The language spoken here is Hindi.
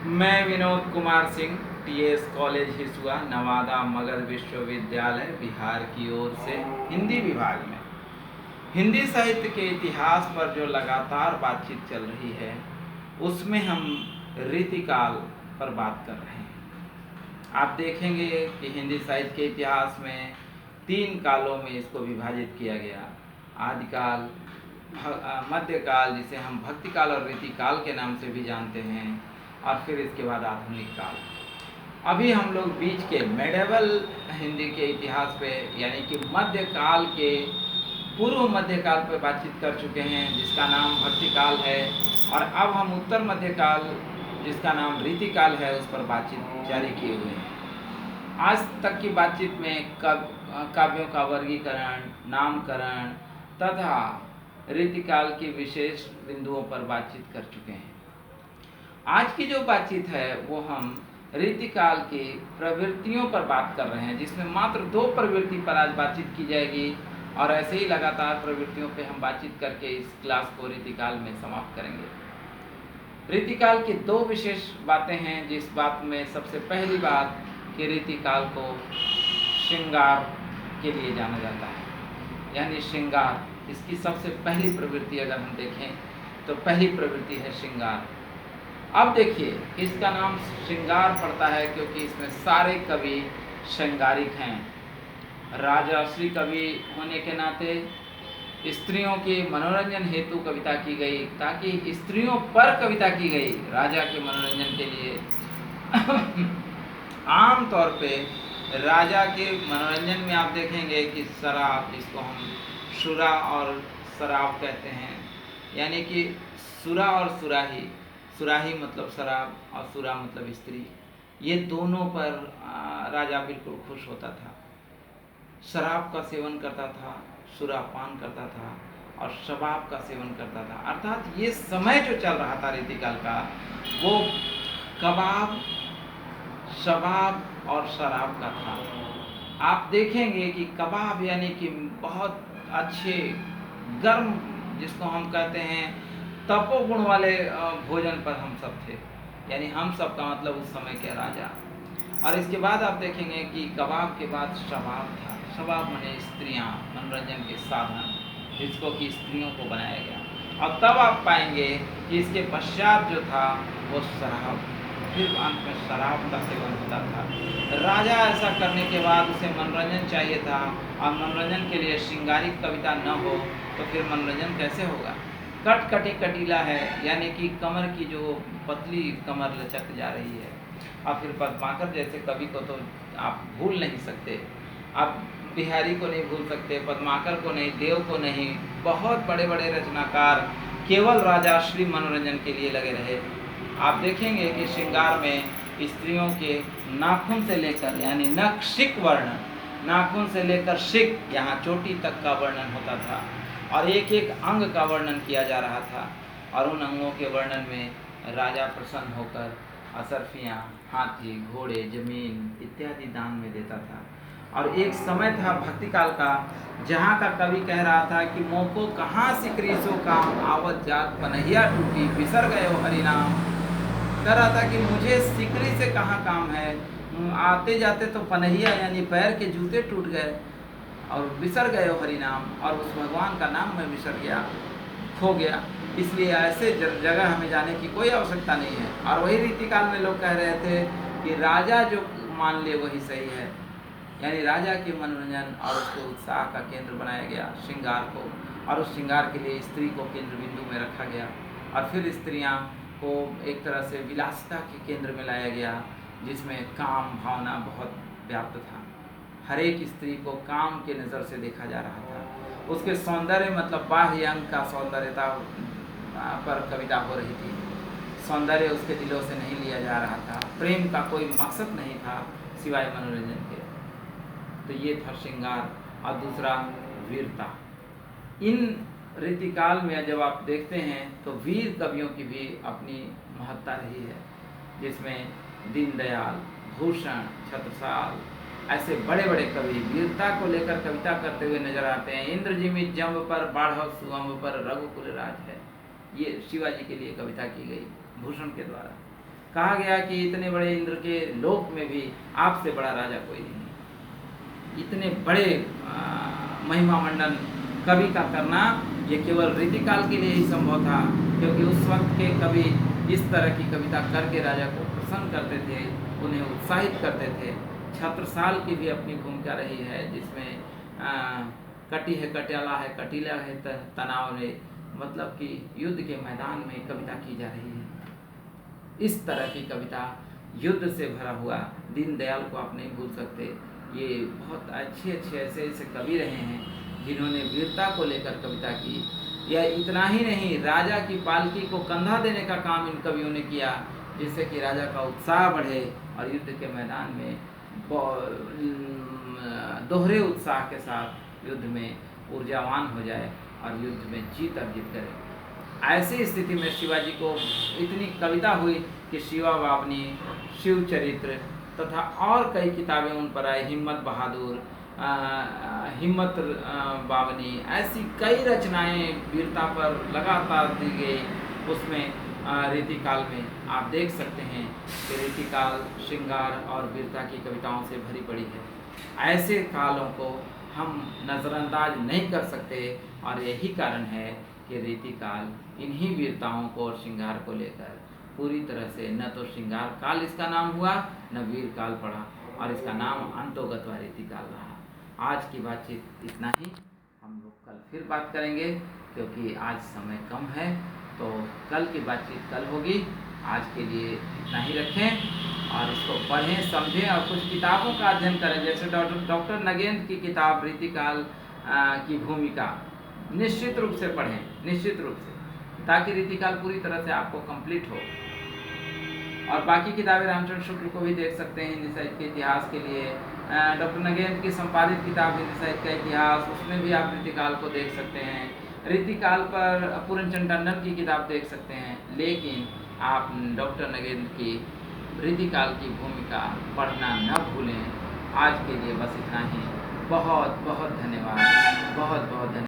मैं विनोद कुमार सिंह, टीएस कॉलेज हिसुआ, नवादा मगध विश्वविद्यालय बिहार की ओर से हिंदी विभाग में हिंदी साहित्य के इतिहास पर जो लगातार बातचीत चल रही है, उसमें हम रीतिकाल पर बात कर रहे हैं। आप देखेंगे कि हिंदी साहित्य के इतिहास में 3 कालों में इसको विभाजित किया गया। आदिकाल, मध्यकाल, जिसे हम भक्तिकाल और रीतिकाल के नाम से भी जानते हैं, और फिर इसके बाद आधुनिक काल। अभी हम लोग बीच के मेडिवल हिंदी के इतिहास पे, यानी कि मध्यकाल के पूर्व मध्यकाल पर बातचीत कर चुके हैं, जिसका नाम भक्तिकाल है, और अब हम उत्तर मध्यकाल, जिसका नाम रीतिकाल है, उस पर बातचीत जारी किए हुए हैं। आज तक की बातचीत में काव्यों का वर्गीकरण, नामकरण तथा रीतिकाल की विशेष बिंदुओं पर बातचीत कर चुके हैं। आज की जो बातचीत है वो हम रीतिकाल की प्रवृत्तियों पर बात कर रहे हैं, जिसमें मात्र 2 प्रवृत्ति पर आज बातचीत की जाएगी, और ऐसे ही लगातार प्रवृत्तियों पे हम बातचीत करके इस क्लास को रीतिकाल में समाप्त करेंगे। रीतिकाल की 2 विशेष बातें हैं, जिस बात में सबसे पहली बात कि रीतिकाल को श्रृंगार के लिए जाना जाता है, यानी श्रृंगार। इसकी सबसे पहली प्रवृत्ति अगर हम देखें तो पहली प्रवृत्ति है श्रृंगार। अब देखिए, इसका नाम श्रृंगार पड़ता है क्योंकि इसमें सारे कवि श्रृंगारिक हैं। राजश्री कवि होने के नाते स्त्रियों के मनोरंजन हेतु कविता की गई, ताकि स्त्रियों पर कविता की गई राजा के मनोरंजन के लिए। आम तौर पे राजा के मनोरंजन में आप देखेंगे कि शराब, जिसको हम सुरा और शराब कहते हैं, यानी कि सुरा और सुराही, सुराही मतलब शराब और सुरा मतलब स्त्री, ये दोनों पर राजा बिल्कुल खुश होता था। शराब का सेवन करता था, सुरापान करता था, और शबाब का सेवन करता था। अर्थात ये समय जो चल रहा था रीतिकाल का, वो कबाब, शबाब और शराब का था। आप देखेंगे कि कबाब यानी कि बहुत अच्छे गर्म, जिसको हम कहते हैं तपोगुण वाले भोजन पर हम सब थे, यानी हम सब का मतलब उस समय के राजा। और इसके बाद आप देखेंगे कि कबाब के बाद शबाब था। शबाब माने स्त्रियां, मनोरंजन के साधन, जिसको कि स्त्रियों को बनाया गया। और तब आप पाएंगे कि इसके पश्चात जो था वो शराब, फिर अंत में शराब का सेवन होता था। राजा ऐसा करने के बाद उसे मनोरंजन चाहिए था, और मनोरंजन के लिए श्रृंगारिक कविता न हो तो फिर मनोरंजन कैसे होगा। कटकटी कटीला है, यानी कि कमर की जो पतली कमर लचक जा रही है। और फिर पद्माकर जैसे कवि को तो आप भूल नहीं सकते, आप बिहारी को नहीं भूल सकते, पद्माकर को नहीं, देव को नहीं। बहुत बड़े बड़े रचनाकार केवल राजाश्री मनोरंजन के लिए लगे रहे। आप देखेंगे कि श्रृंगार में स्त्रियों के नाखून से लेकर, यानी नख शिक वर्णन, नाखून से लेकर शिक, यहाँ चोटी तक का वर्णन होता था, और एक एक अंग का वर्णन किया जा रहा था। और उन अंगों के वर्णन में राजा प्रसन्न होकर असरफियाँ, हाथी, घोड़े, जमीन इत्यादि दान में देता था। और एक समय था भक्तिकाल का, जहाँ का कवि कह रहा था कि मोको कहाँ सिकरीसो काम, आवत जात पनहिया टूटी, बिसर गए हो हरिनाम। कह रहा था कि मुझे सिकरी से कहाँ काम है, आते जाते तो पनहिया यानी पैर के जूते टूट गए, और बिसर गए हो हरिनाम, और उस भगवान का नाम मैं बिसर गया, खो गया। इसलिए ऐसे जगह हमें जाने की कोई आवश्यकता नहीं है। और वही रीतिकाल में लोग कह रहे थे कि राजा जो मान ले वही सही है, यानी राजा के मनोरंजन और उसके उत्साह का केंद्र बनाया गया श्रृंगार को, और उस श्रृंगार के लिए स्त्री को केंद्र बिंदु में रखा गया, और फिर स्त्रियां को एक तरह से विलासिता के केंद्र में लाया गया, जिसमें काम भावना बहुत व्याप्त था। हर एक स्त्री को काम के नज़र से देखा जा रहा था। उसके सौंदर्य मतलब बाह्य अंग का सौंदर्यता पर कविता हो रही थी। सौंदर्य उसके दिलों से नहीं लिया जा रहा था, प्रेम का कोई मकसद नहीं था सिवाय मनोरंजन के। तो ये था श्रृंगार। और दूसरा वीरता। इन रीतिकाल में जब आप देखते हैं तो वीर कवियों की भी अपनी महत्ता रही है, जिसमें दीनदयाल, भूषण, छत्रसाल, ऐसे बड़े बड़े कवि वीरता को लेकर कविता करते हुए नजर आते हैं। इंद्र जिमि जम्ब पर बाढ़ सुअम्ब पर रघुकुल राज है, ये शिवाजी के लिए कविता की गई भूषण के द्वारा। कहा गया कि इतने बड़े इंद्र के लोक में भी आपसे बड़ा राजा कोई नहीं। इतने बड़े महिमा मंडन कवि का करना ये केवल रीतिकाल के लिए ही संभव था, क्योंकि उस वक्त के कवि इस तरह की कविता करके राजा को प्रसन्न करते थे, उन्हें उत्साहित करते थे। छत्रसाल की भी अपनी भूमिका रही है, जिसमें कटी है कटियाला है, कटीला है तनाव रे, मतलब कि युद्ध के मैदान में कविता की जा रही है। इस तरह की कविता युद्ध से भरा हुआ, दीनदयाल को आप नहीं भूल सकते। ये बहुत अच्छे अच्छे ऐसे कवि रहे हैं जिन्होंने वीरता को लेकर कविता की। यह इतना ही नहीं, राजा की पालकी को कंधा देने का काम इन कवियों ने किया, जिससे कि राजा का उत्साह बढ़े और युद्ध के मैदान में दोहरे उत्साह के साथ युद्ध में ऊर्जावान हो जाए और युद्ध में जीत अर्जित करे। ऐसी स्थिति में शिवाजी को इतनी कविता हुई कि शिवा बावनी, शिव चरित्र तथा और कई किताबें उन पर आई, हिम्मत बहादुर, हिम्मत बावनी, ऐसी कई रचनाएं वीरता पर लगातार दी गई। उसमें रीतिकाल में आप देख सकते हैं कि रीतिकाल श्रृंगार और वीरता की कविताओं से भरी पड़ी है। ऐसे कालों को हम नज़रअंदाज नहीं कर सकते और यही कारण है कि रीतिकाल इन्हीं वीरताओं को और श्रृंगार को लेकर पूरी तरह से न तो श्रृंगार काल इसका नाम हुआ, न वीर काल पड़ा, और इसका नाम अंतोगत्वा रीतिकाल रहा। आज की बातचीत इतना ही, हम लोग कल फिर बात करेंगे, क्योंकि आज समय कम है, तो कल की बातचीत कल होगी। आज के लिए इतना ही रखें और इसको पढ़ें, समझें और कुछ किताबों का अध्ययन करें, जैसे डॉक्टर नगेंद्र की किताब रीतिकाल की भूमिका निश्चित रूप से पढ़ें, निश्चित रूप से, ताकि रीतिकाल पूरी तरह से आपको कंप्लीट हो। और बाकी किताबें रामचंद्र शुक्ल को भी देख सकते हैं हिंदी साहित्य के इतिहास के लिए। डॉक्टर नगेंद्र की संपादित किताब हिंदी साहित्य का इतिहास, उसमें भी आप रीतिकाल को देख सकते हैं। रीतिकाल पर पूरनचंद टंडन की किताब देख सकते हैं, लेकिन आप डॉक्टर नगेंद्र की रीतिकाल की भूमिका पढ़ना न भूलें। आज के लिए बस इतना ही। बहुत बहुत धन्यवाद, बहुत बहुत धन्यवाद।